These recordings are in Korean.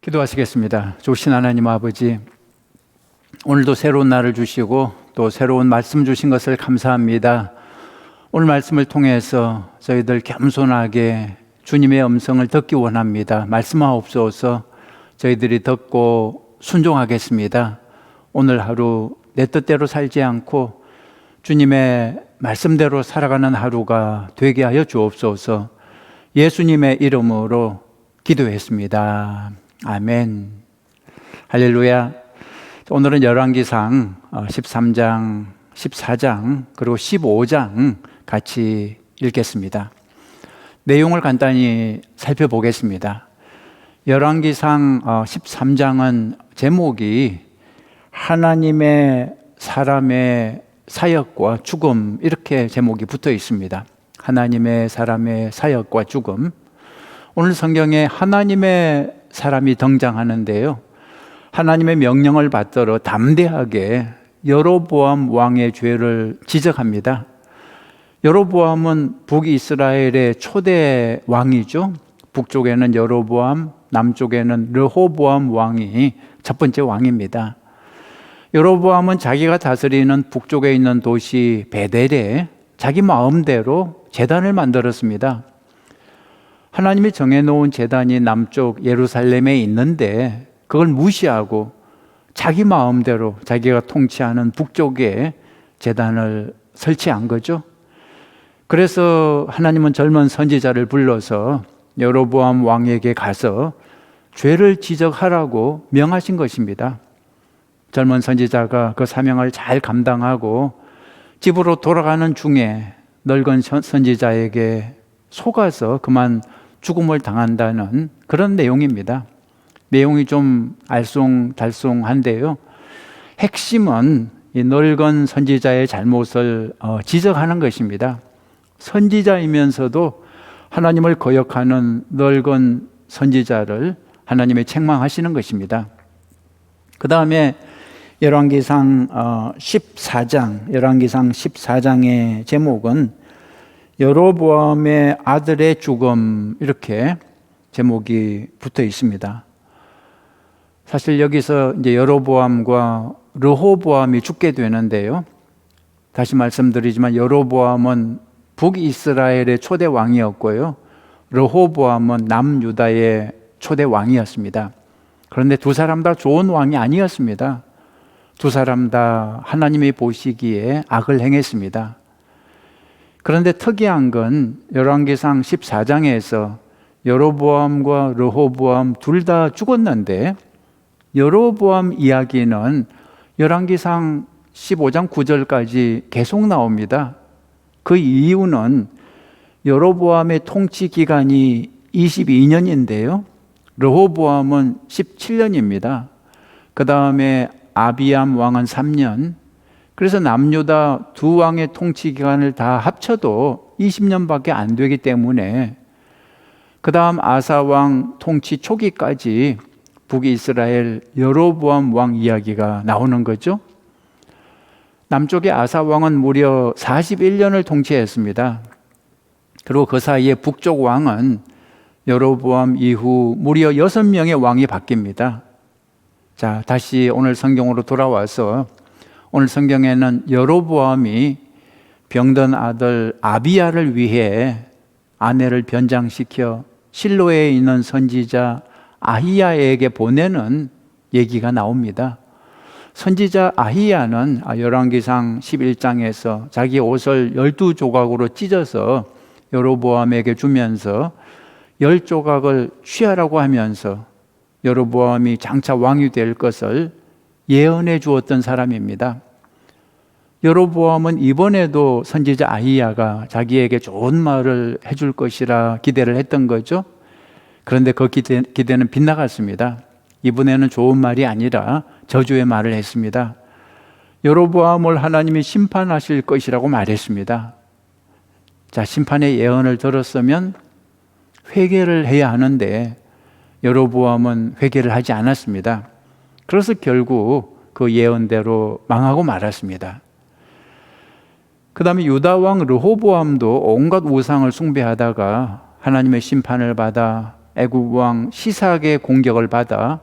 기도하시겠습니다. 좋으신 하나님 아버지, 오늘도 새로운 날을 주시고 또 새로운 말씀 주신 것을 감사합니다. 오늘 말씀을 통해서 저희들 겸손하게 주님의 음성을 듣기 원합니다. 말씀하옵소서. 저희들이 듣고 순종하겠습니다. 오늘 하루 내 뜻대로 살지 않고 주님의 말씀대로 살아가는 하루가 되게 하여 주옵소서. 예수님의 이름으로 기도했습니다. 아멘. 할렐루야. 오늘은 열왕기상 13장, 14장 그리고 15장 같이 읽겠습니다. 내용을 간단히 살펴보겠습니다. 열왕기상 13장은 제목이 하나님의 사람의 사역과 죽음, 이렇게 제목이 붙어 있습니다. 하나님의 사람의 사역과 죽음. 오늘 성경에 하나님의 사람이 등장하는데요, 하나님의 명령을 받들어 담대하게 여로보암 왕의 죄를 지적합니다. 여로보암은 북이스라엘의 초대 왕이죠. 북쪽에는 여로보암, 남쪽에는 르호보암 왕이 첫 번째 왕입니다. 여로보암은 자기가 다스리는 북쪽에 있는 도시 베델에 자기 마음대로 제단을 만들었습니다. 하나님이 정해놓은 제단이 남쪽 예루살렘에 있는데 그걸 무시하고 자기 마음대로 자기가 통치하는 북쪽에 제단을 설치한 거죠. 그래서 하나님은 젊은 선지자를 불러서 여로보암 왕에게 가서 죄를 지적하라고 명하신 것입니다. 젊은 선지자가 그 사명을 잘 감당하고 집으로 돌아가는 중에 늙은 선지자에게 속아서 그만 죽음을 당한다는 그런 내용입니다. 내용이 좀 알쏭달쏭한데요. 핵심은 이 늙은 선지자의 잘못을 지적하는 것입니다. 선지자이면서도 하나님을 거역하는 늙은 선지자를 하나님이 책망하시는 것입니다. 그 다음에 열왕기상 14장의 제목은 여로보암의 아들의 죽음, 이렇게 제목이 붙어 있습니다. 사실 여기서 이제 여로보암과 르호보암이 죽게 되는데요. 다시 말씀드리지만 여로보암은 북이스라엘의 초대 왕이었고요. 르호보암은 남유다의 초대 왕이었습니다. 그런데 두 사람 다 좋은 왕이 아니었습니다. 두 사람 다 하나님이 보시기에 악을 행했습니다. 그런데 특이한 건 열왕기상 14장에서 여로보암과 르호보암 둘 다 죽었는데 여로보암 이야기는 열왕기상 15장 9절까지 계속 나옵니다. 그 이유는 여로보암의 통치 기간이 22년인데요. 르호보암은 17년입니다. 그 다음에 아비암 왕은 3년. 그래서 남유다 두 왕의 통치 기간을 다 합쳐도 20년밖에 안 되기 때문에 그 다음 아사 왕 통치 초기까지 북이스라엘 여로보암 왕 이야기가 나오는 거죠. 남쪽의 아사 왕은 무려 41년을 통치했습니다. 그리고 그 사이에 북쪽 왕은 여로보암 이후 무려 6명의 왕이 바뀝니다. 자, 다시 오늘 성경으로 돌아와서 오늘 성경에는 여로보암이 병든 아들 아비야를 위해 아내를 변장시켜 실로에 있는 선지자 아히야에게 보내는 얘기가 나옵니다. 선지자 아히야는 열왕기상 11장에서 자기 옷을 12조각으로 찢어서 여로보암에게 주면서 10조각을 취하라고 하면서 여로보암이 장차 왕이 될 것을 예언해 주었던 사람입니다. 여로보암은 이번에도 선지자 아히야가 자기에게 좋은 말을 해줄 것이라 기대를 했던 거죠. 그런데 그 기대는 빗나갔습니다. 이번에는 좋은 말이 아니라 저주의 말을 했습니다. 여로보암을 하나님이 심판하실 것이라고 말했습니다. 자, 심판의 예언을 들었으면 회개를 해야 하는데 여로보암은 회개를 하지 않았습니다. 그래서 결국 그 예언대로 망하고 말았습니다. 그 다음에 유다왕 르호보암도 온갖 우상을 숭배하다가 하나님의 심판을 받아 애굽왕 시삭의 공격을 받아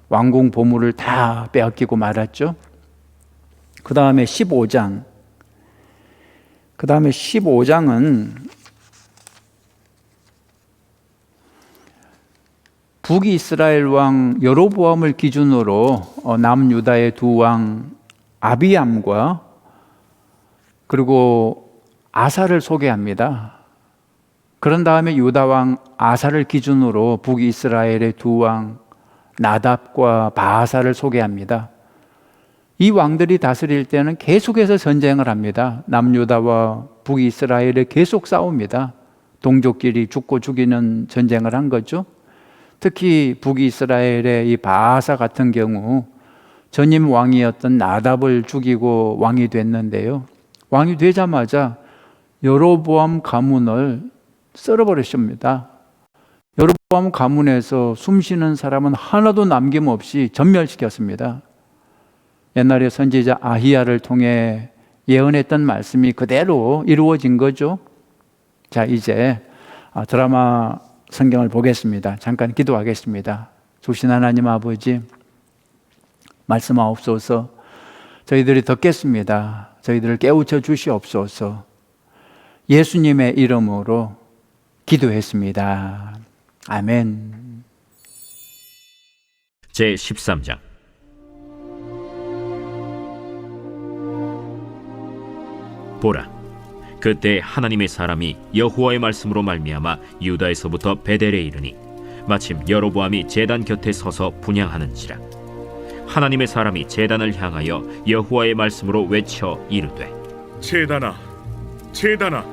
왕궁 보물을 다 빼앗기고 말았죠. 그 다음에 15장은 북이스라엘 왕 여로보암을 기준으로 남유다의 두 왕 아비암과 그리고 아사를 소개합니다. 그런 다음에 유다 왕 아사를 기준으로 북이스라엘의 두 왕 나답과 바하사를 소개합니다. 이 왕들이 다스릴 때는 계속해서 전쟁을 합니다. 남유다와 북이스라엘에 계속 싸웁니다. 동족끼리 죽고 죽이는 전쟁을 한 거죠. 특히 북이스라엘의 이 바하사 같은 경우 전임 왕이었던 나답을 죽이고 왕이 됐는데요. 왕이 되자마자 여로보암 가문을 썰어버렸습니다. 여로보암 가문에서 숨쉬는 사람은 하나도 남김없이 전멸시켰습니다. 옛날에 선지자 아히야를 통해 예언했던 말씀이 그대로 이루어진 거죠. 자, 이제 드라마 성경을 보겠습니다. 잠깐 기도하겠습니다. 주신 하나님 아버지, 말씀하옵소서. 저희들이 듣겠습니다. 저희들을 깨우쳐 주시옵소서. 예수님의 이름으로 기도했습니다. 아멘. 제13장 보라, 그때 하나님의 사람이 여호와의 말씀으로 말미암아 유다에서부터 베델에 이르니 마침 여로보암이 제단 곁에 서서 분향하는지라. 하나님의 사람이 제단을 향하여 여호와의 말씀으로 외쳐 이르되, 제단아, 제단아,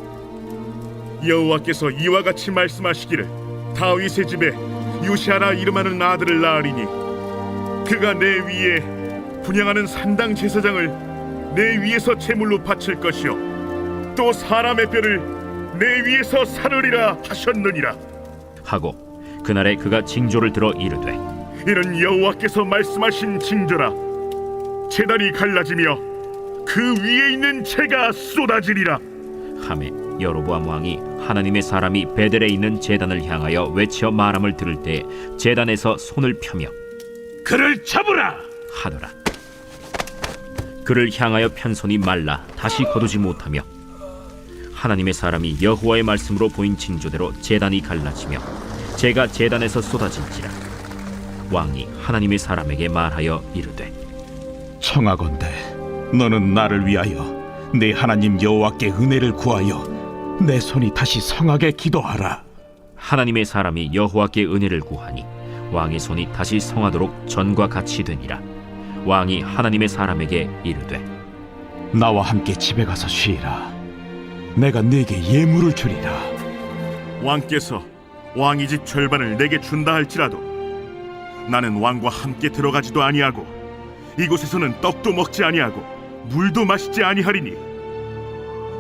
여호와께서 이와 같이 말씀하시기를 다윗의 집에 요시아라 이름하는 아들을 낳으리니 그가 내 위에 분향하는 산당 제사장을 내 위에서 제물로 바칠 것이요 또 사람의 뼈를 내 위에서 사르리라 하셨느니라. 하고 그날에 그가 징조를 들어 이르되, 이는 여호와께서 말씀하신 징조라. 제단이 갈라지며 그 위에 있는 재가 쏟아지리라. 하매 여로보암 왕이 하나님의 사람이 베델에 있는 제단을 향하여 외쳐 말함을 들을 때 제단에서 손을 펴며 그를 잡으라 하더라. 그를 향하여 편 손이 말라 다시 거두지 못하며 하나님의 사람이 여호와의 말씀으로 보인 징조대로 제단이 갈라지며 재가 제단에서 쏟아진지라. 왕이 하나님의 사람에게 말하여 이르되, 청하건대 너는 나를 위하여 내 하나님 여호와께 은혜를 구하여 내 손이 다시 성하게 기도하라. 하나님의 사람이 여호와께 은혜를 구하니 왕의 손이 다시 성하도록 전과 같이 되니라. 왕이 하나님의 사람에게 이르되, 나와 함께 집에 가서 쉬라. 내가 네게 예물을 주리라. 왕께서 왕의 집 절반을 내게 준다 할지라도 나는 왕과 함께 들어가지도 아니하고 이곳에서는 떡도 먹지 아니하고 물도 마시지 아니하리니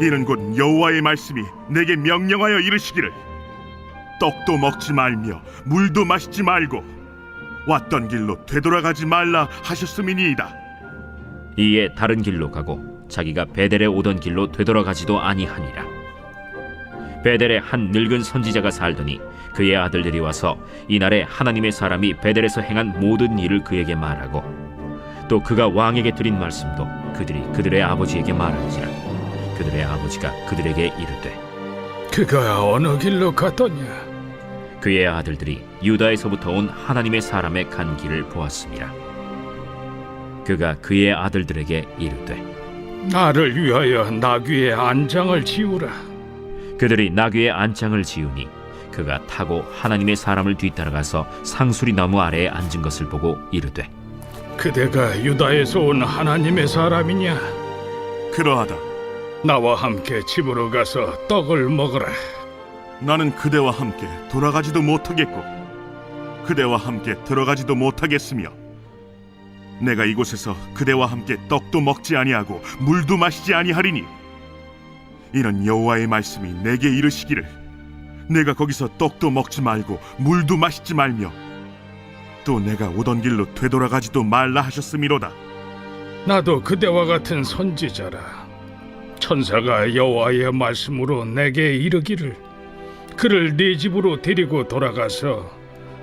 이는 곧 여호와의 말씀이 내게 명령하여 이르시기를 떡도 먹지 말며 물도 마시지 말고 왔던 길로 되돌아가지 말라 하셨음이니이다. 이에 다른 길로 가고 자기가 베델에 오던 길로 되돌아가지도 아니하니라. 베델에 한 늙은 선지자가 살더니 그의 아들들이 와서 이날에 하나님의 사람이 베델에서 행한 모든 일을 그에게 말하고 또 그가 왕에게 드린 말씀도 그들이 그들의 아버지에게 말한지라. 그들의 아버지가 그들에게 이르되, 그가 어느 길로 갔더냐? 그의 아들들이 유다에서부터 온 하나님의 사람의 간 길을 보았습니다. 그가 그의 아들들에게 이르되, 나를 위하여 나귀의 안장을 지우라. 그들이 나귀의 안장을 지으니 그가 타고 하나님의 사람을 뒤따라가서 상수리 나무 아래에 앉은 것을 보고 이르되, 그대가 유다에서 온 하나님의 사람이냐? 그러하다. 나와 함께 집으로 가서 떡을 먹으라. 나는 그대와 함께 돌아가지도 못하겠고 그대와 함께 들어가지도 못하겠으며 내가 이곳에서 그대와 함께 떡도 먹지 아니하고 물도 마시지 아니하리니 이는 여호와의 말씀이 내게 이르시기를 내가 거기서 떡도 먹지 말고 물도 마시지 말며 또 내가 오던 길로 되돌아가지도 말라 하셨음이로다. 나도 그대와 같은 선지자라. 천사가 여호와의 말씀으로 내게 이르기를 그를 네 집으로 데리고 돌아가서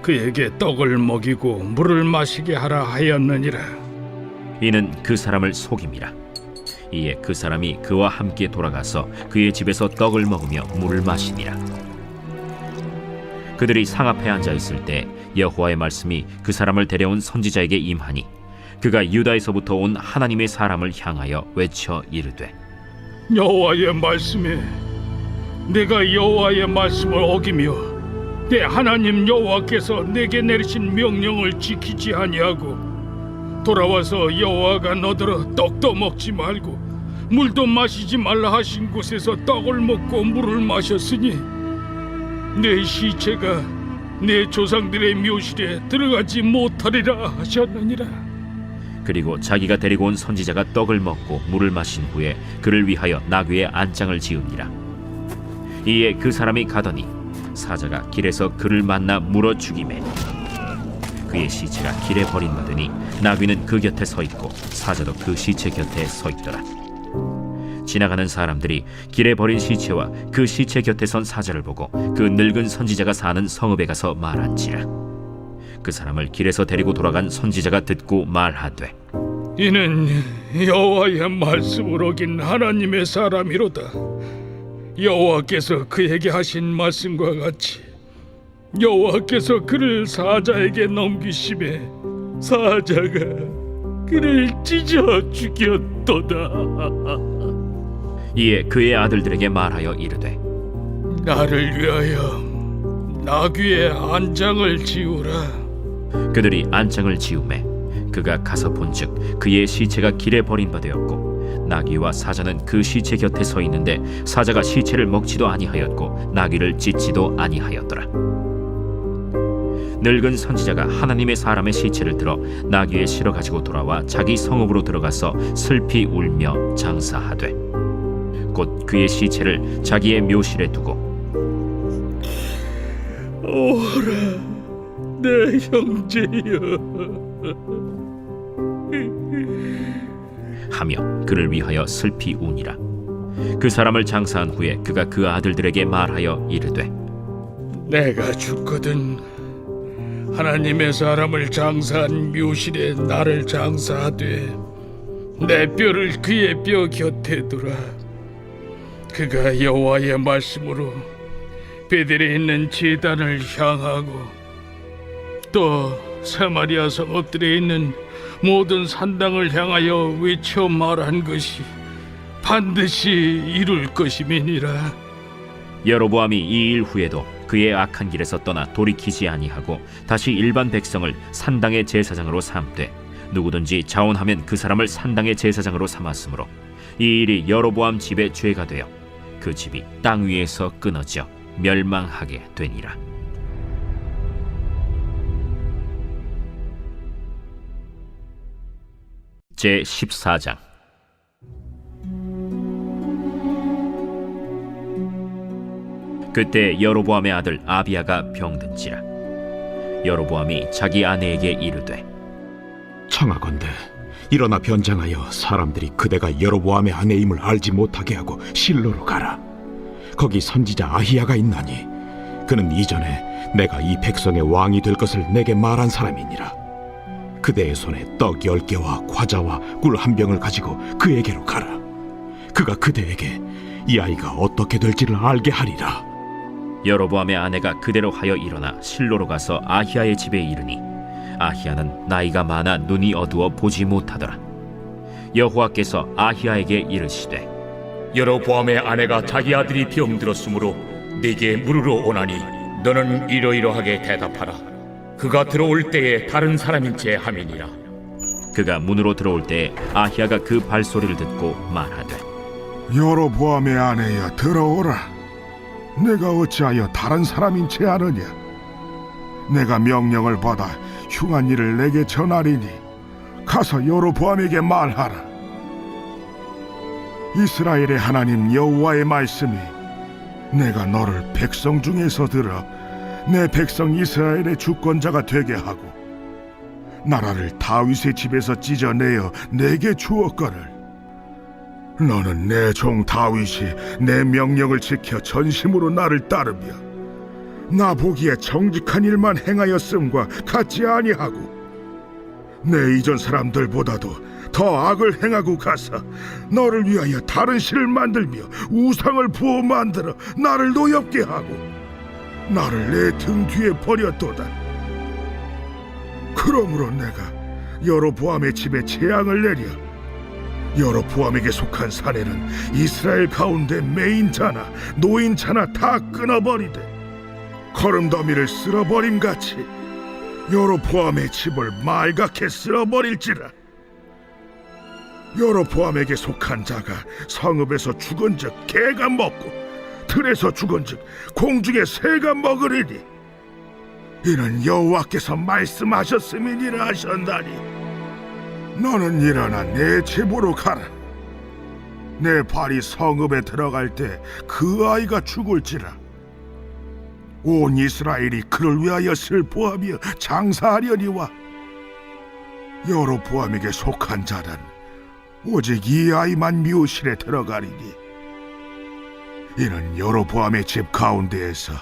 그에게 떡을 먹이고 물을 마시게 하라 하였느니라. 이는 그 사람을 속임이라. 이에 그 사람이 그와 함께 돌아가서 그의 집에서 떡을 먹으며 물을 마시니라. 그들이 상 앞에 앉아 있을 때 여호와의 말씀이 그 사람을 데려온 선지자에게 임하니 그가 유다에서부터 온 하나님의 사람을 향하여 외쳐 이르되, 여호와의 말씀에 내가 여호와의 말씀을 어기며 내 하나님 여호와께서 내게 내리신 명령을 지키지 아니하고 돌아와서 여호와가 너더러 떡도 먹지 말고 물도 마시지 말라 하신 곳에서 떡을 먹고 물을 마셨으니 내 시체가 내 조상들의 묘실에 들어가지 못하리라 하셨느니라. 그리고 자기가 데리고 온 선지자가 떡을 먹고 물을 마신 후에 그를 위하여 나귀의 안장을 지으니라. 이에 그 사람이 가더니 사자가 길에서 그를 만나 물어 죽이매 그의 시체가 길에 버림받으니 나귀는 그 곁에 서 있고 사자도 그 시체 곁에 서 있더라. 지나가는 사람들이 길에 버린 시체와 그 시체 곁에 선 사자를 보고 그 늙은 선지자가 사는 성읍에 가서 말한지라. 그 사람을 길에서 데리고 돌아간 선지자가 듣고 말하되, 이는 여호와의 말씀을 어긴 하나님의 사람이로다. 여호와께서 그에게 하신 말씀과 같이 여호와께서 그를 사자에게 넘기심에 사자가 그를 찢어 죽였도다. 이에 그의 아들들에게 말하여 이르되, 나를 위하여 나귀의 안장을 지우라. 그들이 안장을 지우매 그가 가서 본즉 그의 시체가 길에 버린 바 되었고 나귀와 사자는 그 시체 곁에 서 있는데 사자가 시체를 먹지도 아니하였고 나귀를 찢지도 아니하였더라. 늙은 선지자가 하나님의 사람의 시체를 들어 나귀에 실어 가지고 돌아와 자기 성읍으로 들어가서 슬피 울며 장사하되 곧 그의 시체를 자기의 묘실에 두고 오라, 내 형제여. 하며 그를 위하여 슬피 우니라. 그 사람을 장사한 후에 그가 그 아들들에게 말하여 이르되 내가 죽거든 하나님의 사람을 장사한 묘실에 나를 장사하되 내 뼈를 그의 뼈 곁에 두라. 그가 여호와의 말씀으로 베델에 있는 제단을 향하고 또 사마리아 성읍들에 있는 모든 산당을 향하여 외쳐 말한 것이 반드시 이룰 것임이니라. 여로보암이 이 일 후에도 그의 악한 길에서 떠나 돌이키지 아니하고 다시 일반 백성을 산당의 제사장으로 삼되 누구든지 자원하면 그 사람을 산당의 제사장으로 삼았으므로 이 일이 여로보암 집의 죄가 되어 그 집이 땅 위에서 끊어져 멸망하게 되니라. 제 14장. 그때 여로보암의 아들 아비야가 병든지라. 여로보암이 자기 아내에게 이르되 청하건대 일어나 변장하여 사람들이 그대가 여로보암의 아내임을 알지 못하게 하고 실로로 가라. 거기 선지자 아히야가 있나니 그는 이전에 내가 이 백성의 왕이 될 것을 내게 말한 사람이니라. 그대의 손에 떡 10개와 과자와 꿀 1병을 가지고 그에게로 가라. 그가 그대에게 이 아이가 어떻게 될지를 알게 하리라. 여로보암의 아내가 그대로 하여 일어나 실로로 가서 아히야의 집에 이르니 아히야는 나이가 많아 눈이 어두워 보지 못하더라. 여호와께서 아히야에게 이르시되 여로보암의 아내가 자기 아들이 병들었으므로 네게 물으러 오나니 너는 이러이러하게 대답하라. 그가 들어올 때에 다른 사람인 체 함이니라. 그가 문으로 들어올 때에 아히야가 그 발소리를 듣고 말하되 여로보암의 아내여 들어오라. 내가 어찌하여 다른 사람인 채 아느냐? 내가 명령을 받아 흉한 일을 내게 전하리니 가서 여로보암에게 말하라. 이스라엘의 하나님 여호와의 말씀이 내가 너를 백성 중에서 들어 내 백성 이스라엘의 주권자가 되게 하고 나라를 다윗의 집에서 찢어내어 내게 주었거늘 너는 내 종 다윗이 내 명령을 지켜 전심으로 나를 따르며 나 보기에 정직한 일만 행하였음과 같지 아니하고 내 이전 사람들보다도 더 악을 행하고 가서 너를 위하여 다른 신을 만들며 우상을 부어 만들어 나를 노엽게 하고 나를 내 등 뒤에 버렸도다. 그러므로 내가 여로보암의 집에 재앙을 내려 여로보암에게 속한 사내는 이스라엘 가운데 매인자나 노인자나 다 끊어버리되 거름더미를 쓸어버림같이 여로보암의 집을 말갛게 쓸어버릴지라. 여로보암에게 속한 자가 성읍에서 죽은즉 개가 먹고 들에서 죽은즉 공중의 새가 먹으리니 이는 여호와께서 말씀하셨음이니라 하셨나니 너는 일어나 내 집으로 가라. 내 발이 성읍에 들어갈 때 그 아이가 죽을지라. 온 이스라엘이 그를 위하여 슬퍼하며 장사하려니와 여로보암에게 속한 자는 오직 이 아이만 묘실에 들어가리니 이는 여로보암의 집 가운데에서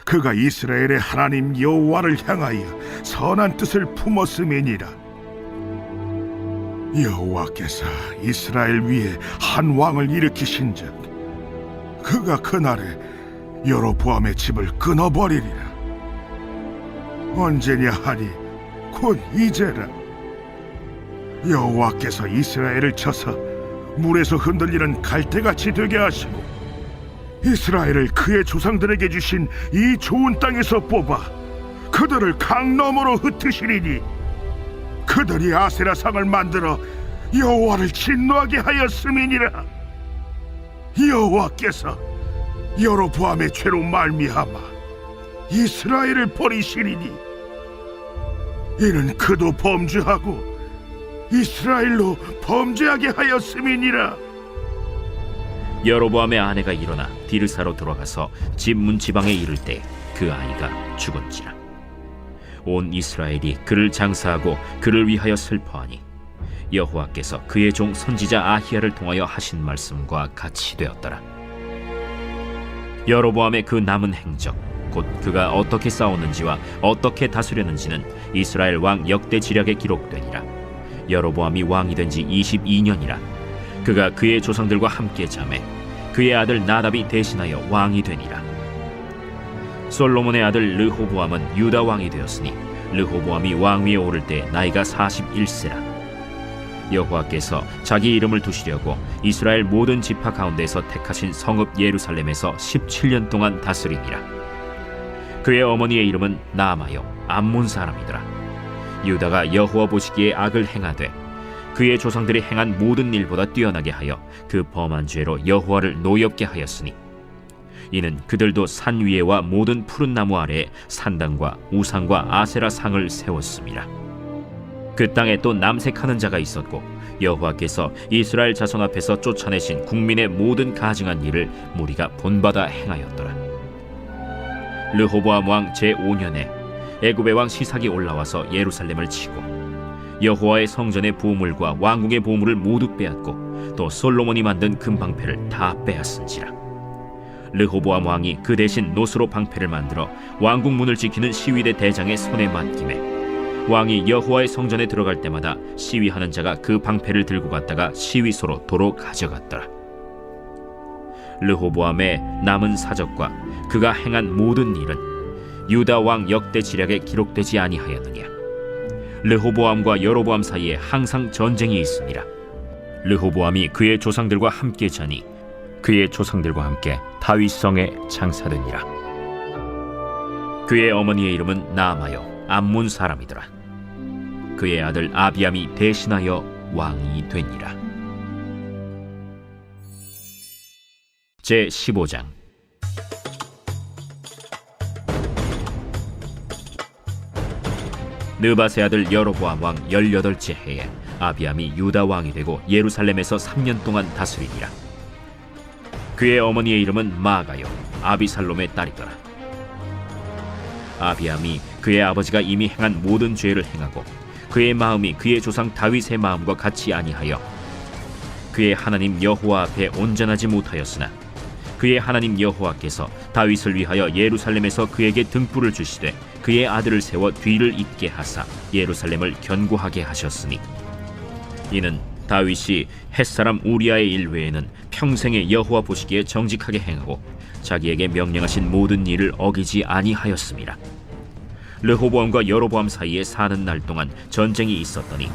그가 이스라엘의 하나님 여호와를 향하여 선한 뜻을 품었음이니라. 여호와께서 이스라엘 위에 한 왕을 일으키신즉 그가 그날에 여로보암의 집을 끊어버리리라. 언제냐 하니 곧 이제라. 여호와께서 이스라엘을 쳐서 물에서 흔들리는 갈대같이 되게 하시고 이스라엘을 그의 조상들에게 주신 이 좋은 땅에서 뽑아 그들을 강 너머로 흩으시리니 그들이 아세라 상을 만들어 여호와를 진노하게 하였음이니라. 여호와께서 여로보암의 죄로 말미암아 이스라엘을 버리시리니 이는 그도 범죄하고 이스라엘로 범죄하게 하였음이니라. 여로보암의 아내가 일어나 디르사로 돌아가서 집 문지방에 이를 때 그 아이가 죽은지라. 온 이스라엘이 그를 장사하고 그를 위하여 슬퍼하니 여호와께서 그의 종 선지자 아히야를 통하여 하신 말씀과 같이 되었더라. 여로보암의 그 남은 행적 곧 그가 어떻게 싸웠는지와 어떻게 다스렸는지는 이스라엘 왕 역대 지략에 기록되니라. 여로보암이 왕이 된 지 22년이라. 그가 그의 조상들과 함께 자매 그의 아들 나답이 대신하여 왕이 되니라. 솔로몬의 아들 르호보암은 유다 왕이 되었으니 르호보암이 왕위에 오를 때 나이가 41세라. 여호와께서 자기 이름을 두시려고 이스라엘 모든 지파 가운데서 택하신 성읍 예루살렘에서 17년 동안 다스리니라. 그의 어머니의 이름은 나아마요 암몬 사람이더라. 유다가 여호와 보시기에 악을 행하되 그의 조상들이 행한 모든 일보다 뛰어나게 하여 그 범한 죄로 여호와를 노엽게 하였으니 이는 그들도 산 위에와 모든 푸른 나무 아래에 산당과 우상과 아세라 상을 세웠습니다. 그 땅에 또 남색하는 자가 있었고 여호와께서 이스라엘 자손 앞에서 쫓아내신 국민의 모든 가증한 일을 무리가 본받아 행하였더라. 르호보암 왕 제5년에 애굽의 왕 시삭이 올라와서 예루살렘을 치고 여호와의 성전의 보물과 왕궁의 보물을 모두 빼앗고 또 솔로몬이 만든 금방패를 다 빼앗은지라. 르호보암 왕이 그 대신 노스로 방패를 만들어 왕궁 문을 지키는 시위대 대장의 손에 맡김에 왕이 여호와의 성전에 들어갈 때마다 시위하는 자가 그 방패를 들고 갔다가 시위소로 도로 가져갔더라. 르호보암의 남은 사적과 그가 행한 모든 일은 유다 왕 역대 지략에 기록되지 아니하였느냐. 르호보암과 여로보암 사이에 항상 전쟁이 있으니라. 르호보암이 그의 조상들과 함께 자니 그의 조상들과 함께 다윗성에 장사되니라. 그의 어머니의 이름은 나아마요 암몬 사람이더라. 그의 아들 아비암이 대신하여 왕이 되니라. 제15장. 느밧의 아들 여로보암 왕 18째 해에 아비암이 유다 왕이 되고 예루살렘에서 3년 동안 다스리니라. 그의 어머니의 이름은 마가요 아비살롬의 딸이더라. 아비암이 그의 아버지가 이미 행한 모든 죄를 행하고 그의 마음이 그의 조상 다윗의 마음과 같이 아니하여 그의 하나님 여호와 앞에 온전하지 못하였으나 그의 하나님 여호와께서 다윗을 위하여 예루살렘에서 그에게 등불을 주시되 그의 아들을 세워 뒤를 잇게 하사 예루살렘을 견고하게 하셨으니 이는 다윗이 햇사람 우리아의 일 외에는 평생에 여호와 보시기에 정직하게 행하고 자기에게 명령하신 모든 일을 어기지 아니하였음이라. 르호보암과 여로보암 사이에 사는 날 동안 전쟁이 있었더니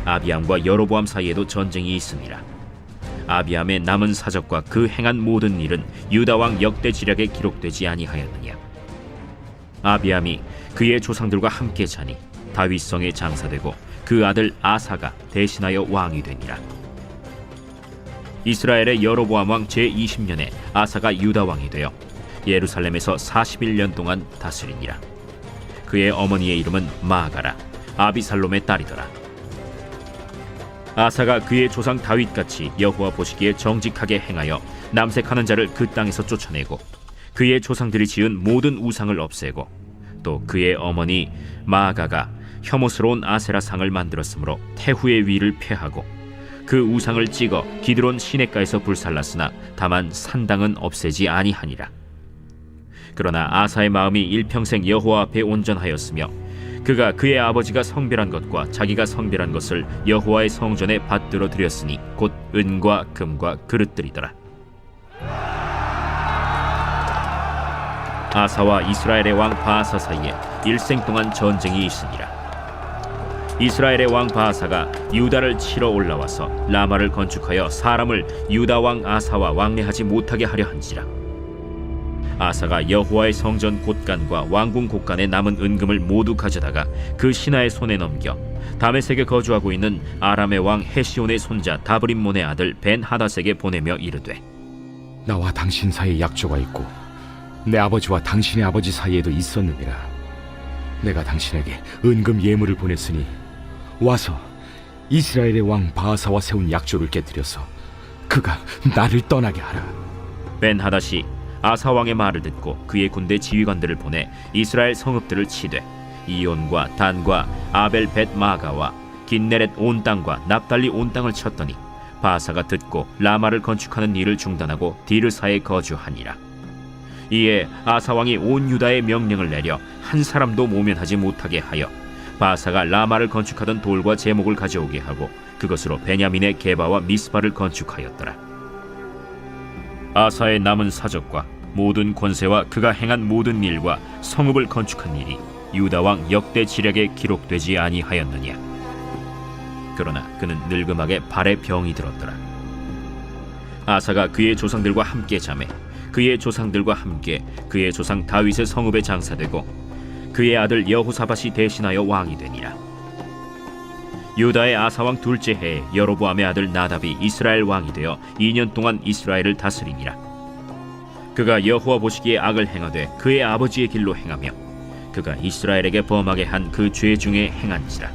아비암과 여로보암 사이에도 전쟁이 있으니라. 아비암의 남은 사적과 그 행한 모든 일은 유다 왕 역대 지략에 기록되지 아니하였느냐. 아비암이 그의 조상들과 함께 자니 다윗성에 장사되고 그 아들 아사가 대신하여 왕이 되니라. 이스라엘의 여로보암 왕 제20년에 아사가 유다 왕이 되어 예루살렘에서 41년 동안 다스리니라. 그의 어머니의 이름은 마가라 아비살롬의 딸이더라. 아사가 그의 조상 다윗같이 여호와 보시기에 정직하게 행하여 남색하는 자를 그 땅에서 쫓아내고 그의 조상들이 지은 모든 우상을 없애고 또 그의 어머니 마아가가 혐오스러운 아세라 상을 만들었으므로 태후의 위를 폐하고 그 우상을 찍어 기드론 시냇가에서 불살랐으나 다만 산당은 없애지 아니하니라. 그러나 아사의 마음이 일평생 여호와 앞에 온전하였으며 그가 그의 아버지가 성별한 것과 자기가 성별한 것을 여호와의 성전에 받들어 드렸으니 곧 은과 금과 그릇들이더라. 아사와 이스라엘의 왕 바아사 사이에 일생 동안 전쟁이 있으니라. 이스라엘의 왕 바아사가 유다를 치러 올라와서 라마를 건축하여 사람을 유다 왕 아사와 왕래하지 못하게 하려 한지라. 아사가 여호와의 성전 곳간과 왕궁 곳간에 남은 은금을 모두 가져다가 그 신하의 손에 넘겨 다메섹에 거주하고 있는 아람의 왕 헤시온의 손자 다브림몬의 아들 벤 하닷에게 보내며 이르되 나와 당신 사이에 약조가 있고 내 아버지와 당신의 아버지 사이에도 있었느니라. 내가 당신에게 은금 예물을 보냈으니 와서 이스라엘의 왕 바하사와 세운 약조를 깨뜨려서 그가 나를 떠나게 하라. 벤 하닷이 아사 왕의 말을 듣고 그의 군대 지휘관들을 보내 이스라엘 성읍들을 치되 이온과 단과 아벨 벳 마가와 긴네렛 온 땅과 납달리 온 땅을 쳤더니 바하사가 듣고 라마를 건축하는 일을 중단하고 디르사에 거주하니라. 이에 아사 왕이 온 유다에 명령을 내려 한 사람도 모면하지 못하게 하여 바하사가 라마를 건축하던 돌과 제목을 가져오게 하고 그것으로 베냐민의 게바와 미스바를 건축하였더라. 아사의 남은 사적과 모든 권세와 그가 행한 모든 일과 성읍을 건축한 일이 유다 왕 역대 지략에 기록되지 아니하였느냐. 그러나 그는 늙음하게 발에 병이 들었더라. 아사가 그의 조상들과 함께 자매 그의 조상들과 함께 그의 조상 다윗의 성읍에 장사되고 그의 아들 여호사밧이 대신하여 왕이 되니라. 유다의 아사왕 둘째 해에 여로보암의 아들 나답이 이스라엘 왕이 되어 2년 동안 이스라엘을 다스리니라. 그가 여호와 보시기에 악을 행하되 그의 아버지의 길로 행하며 그가 이스라엘에게 범하게 한 그 죄 중에 행한지라.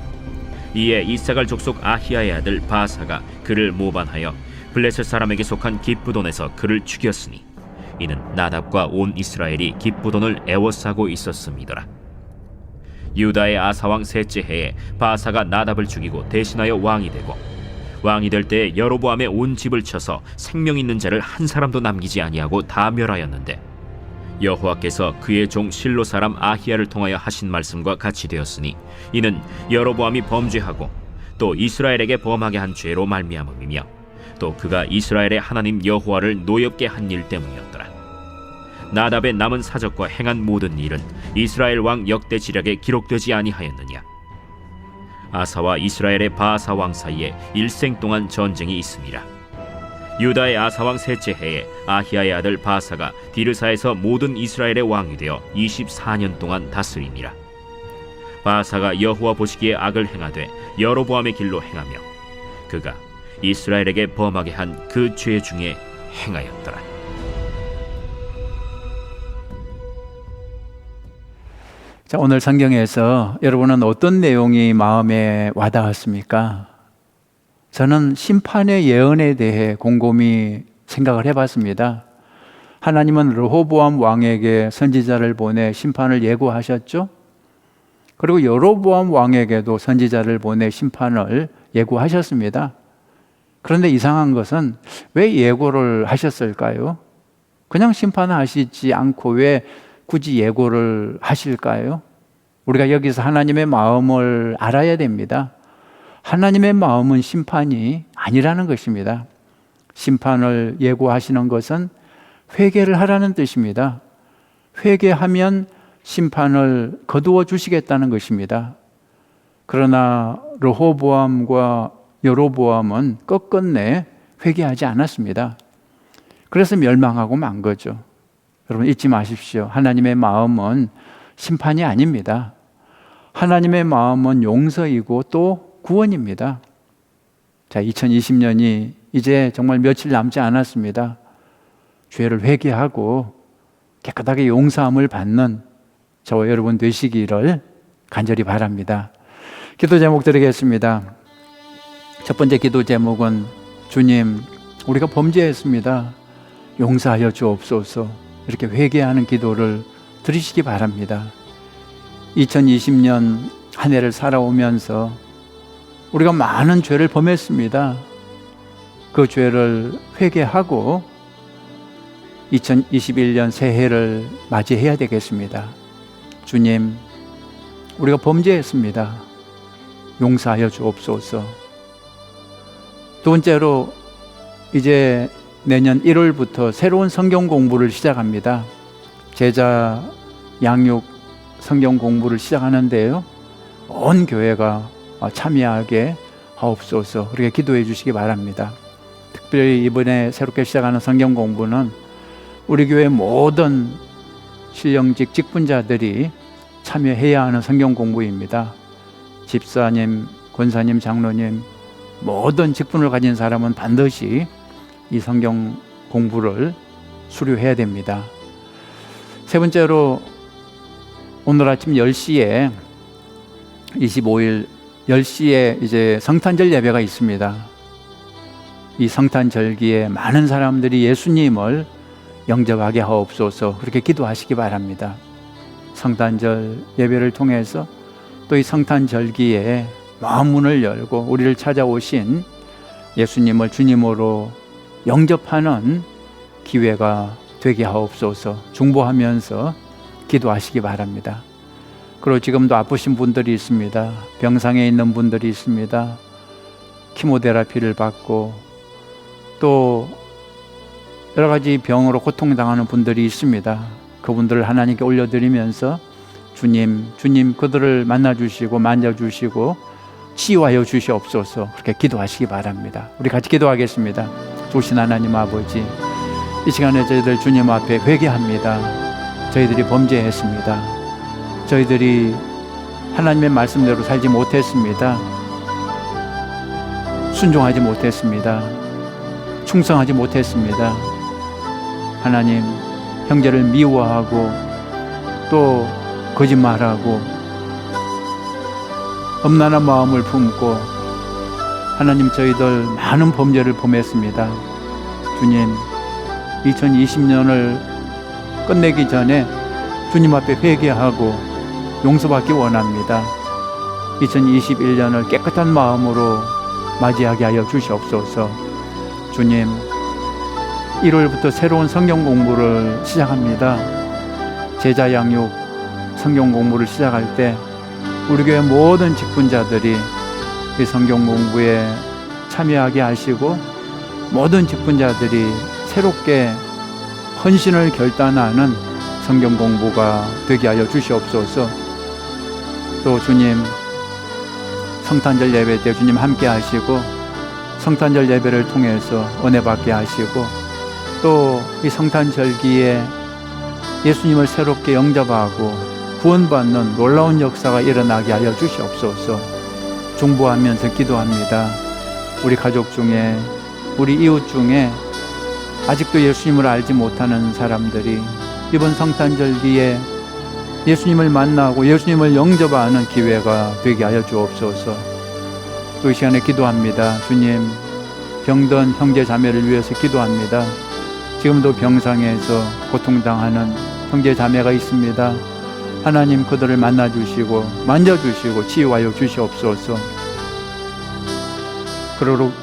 이에 이사갈 족속 아히야의 아들 바사가 그를 모반하여 블레셋 사람에게 속한 기브돈에서 그를 죽였으니 이는 나답과 온 이스라엘이 기브돈을 애워싸고 있었음이더라. 유다의 아사왕 셋째 해에 바사가 나답을 죽이고 대신하여 왕이 되고 왕이 될 때에 여로보암의 온 집을 쳐서 생명 있는 자를 한 사람도 남기지 아니하고 다 멸하였는데 여호와께서 그의 종 실로 사람 아히야를 통하여 하신 말씀과 같이 되었으니 이는 여로보암이 범죄하고 또 이스라엘에게 범하게 한 죄로 말미암음이며 또 그가 이스라엘의 하나님 여호와를 노엽게 한 일 때문이었더라. 나답의 남은 사적과 행한 모든 일은 이스라엘 왕 역대 지략에 기록되지 아니하였느냐. 아사와 이스라엘의 바하사 왕 사이에 일생 동안 전쟁이 있음이라. 유다의 아사 왕 셋째 해에 아히야의 아들 바사가 디르사에서 모든 이스라엘의 왕이 되어 24년 동안 다스리니라. 바사가 여호와 보시기에 악을 행하되 여로보암의 길로 행하며 그가 이스라엘에게 범하게 한 그 죄 중에 행하였더라. 자, 오늘 성경에서 여러분은 어떤 내용이 마음에 와닿았습니까? 저는 심판의 예언에 대해 곰곰이 생각을 해봤습니다. 하나님은 르호보암 왕에게 선지자를 보내 심판을 예고하셨죠? 그리고 여로보암 왕에게도 선지자를 보내 심판을 예고하셨습니다. 그런데 이상한 것은 왜 예고를 하셨을까요? 그냥 심판하시지 않고 왜 굳이 예고를 하실까요? 우리가 여기서 하나님의 마음을 알아야 됩니다. 하나님의 마음은 심판이 아니라는 것입니다. 심판을 예고하시는 것은 회개를 하라는 뜻입니다. 회개하면 심판을 거두어 주시겠다는 것입니다. 그러나 르호보암과 여로보암은 끝끝내 회개하지 않았습니다. 그래서 멸망하고 만 거죠. 여러분 잊지 마십시오. 하나님의 마음은 심판이 아닙니다. 하나님의 마음은 용서이고 또 구원입니다. 자, 2020년이 이제 정말 며칠 남지 않았습니다. 죄를 회개하고 깨끗하게 용서함을 받는 저와 여러분 되시기를 간절히 바랍니다. 기도 제목 드리겠습니다. 첫 번째 기도 제목은 주님, 우리가 범죄했습니다. 용서하여 주옵소서. 이렇게 회개하는 기도를 드리시기 바랍니다. 2020년 한 해를 살아오면서 우리가 많은 죄를 범했습니다. 그 죄를 회개하고 2021년 새해를 맞이해야 되겠습니다. 주님, 우리가 범죄했습니다. 용서하여 주옵소서. 두 번째로 이제 내년 1월부터 새로운 성경 공부를 시작합니다. 제자 양육 성경 공부를 시작하는데요. 온 교회가 참여하게 하옵소서. 그렇게 기도해 주시기 바랍니다. 특별히 이번에 새롭게 시작하는 성경 공부는 우리 교회 모든 신령직 직분자들이 참여해야 하는 성경 공부입니다. 집사님, 권사님, 장로님 모든 직분을 가진 사람은 반드시 이 성경 공부를 수료해야 됩니다. 세 번째로 오늘 아침 10시에 25일 10시에 이제 성탄절 예배가 있습니다. 이 성탄절기에 많은 사람들이 예수님을 영접하게 하옵소서 그렇게 기도하시기 바랍니다. 성탄절 예배를 통해서 또 이 성탄절기에 마음 문을 열고 우리를 찾아오신 예수님을 주님으로 영접하는 기회가 되게 하옵소서 중보하면서 기도하시기 바랍니다. 그리고 지금도 아프신 분들이 있습니다. 병상에 있는 분들이 있습니다. 키모테라피를 받고 또 여러 가지 병으로 고통당하는 분들이 있습니다. 그분들을 하나님께 올려드리면서 주님 그들을 만나주시고 만져주시고 치유하여 주시옵소서 그렇게 기도하시기 바랍니다. 우리 같이 기도하겠습니다. 좋으신 하나님 아버지, 이 시간에 저희들 주님 앞에 회개합니다. 저희들이 범죄했습니다. 저희들이 하나님의 말씀대로 살지 못했습니다. 순종하지 못했습니다. 충성하지 못했습니다. 하나님, 형제를 미워하고 또 거짓말하고 엄란한 마음을 품고 하나님 저희들 많은 범죄를 범했습니다. 주님, 2020년을 끝내기 전에 주님 앞에 회개하고 용서받기 원합니다. 2021년을 깨끗한 마음으로 맞이하게 하여 주시옵소서. 주님, 1월부터 새로운 성경 공부를 시작합니다. 제자 양육 성경 공부를 시작할 때 우리 교회 모든 직분자들이 이 성경 공부에 참여하게 하시고 모든 직분자들이 새롭게 헌신을 결단하는 성경 공부가 되게 하여 주시옵소서. 또 주님, 성탄절 예배 때 주님 함께 하시고 성탄절 예배를 통해서 은혜 받게 하시고 또 이 성탄절기에 예수님을 새롭게 영접하고 구원받는 놀라운 역사가 일어나게 하여 주시옵소서. 중보하면서 기도합니다. 우리 가족 중에 우리 이웃 중에 아직도 예수님을 알지 못하는 사람들이 이번 성탄절기에 예수님을 만나고 예수님을 영접하는 기회가 되게 하여 주옵소서. 또 이 시간에 기도합니다. 주님, 병든 형제 자매를 위해서 기도합니다. 지금도 병상에서 고통당하는 형제 자매가 있습니다. 하나님 그들을 만나주시고 만져주시고 치유하여 주시옵소서.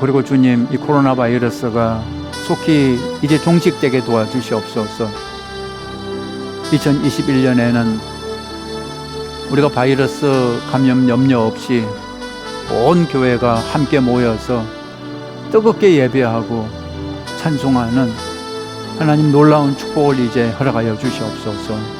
그리고 주님, 이 코로나 바이러스가 속히 이제 종식되게 도와주시옵소서. 2021년에는 우리가 바이러스 감염 염려 없이 온 교회가 함께 모여서 뜨겁게 예배하고 찬송하는 하나님 놀라운 축복을 이제 허락하여 주시옵소서.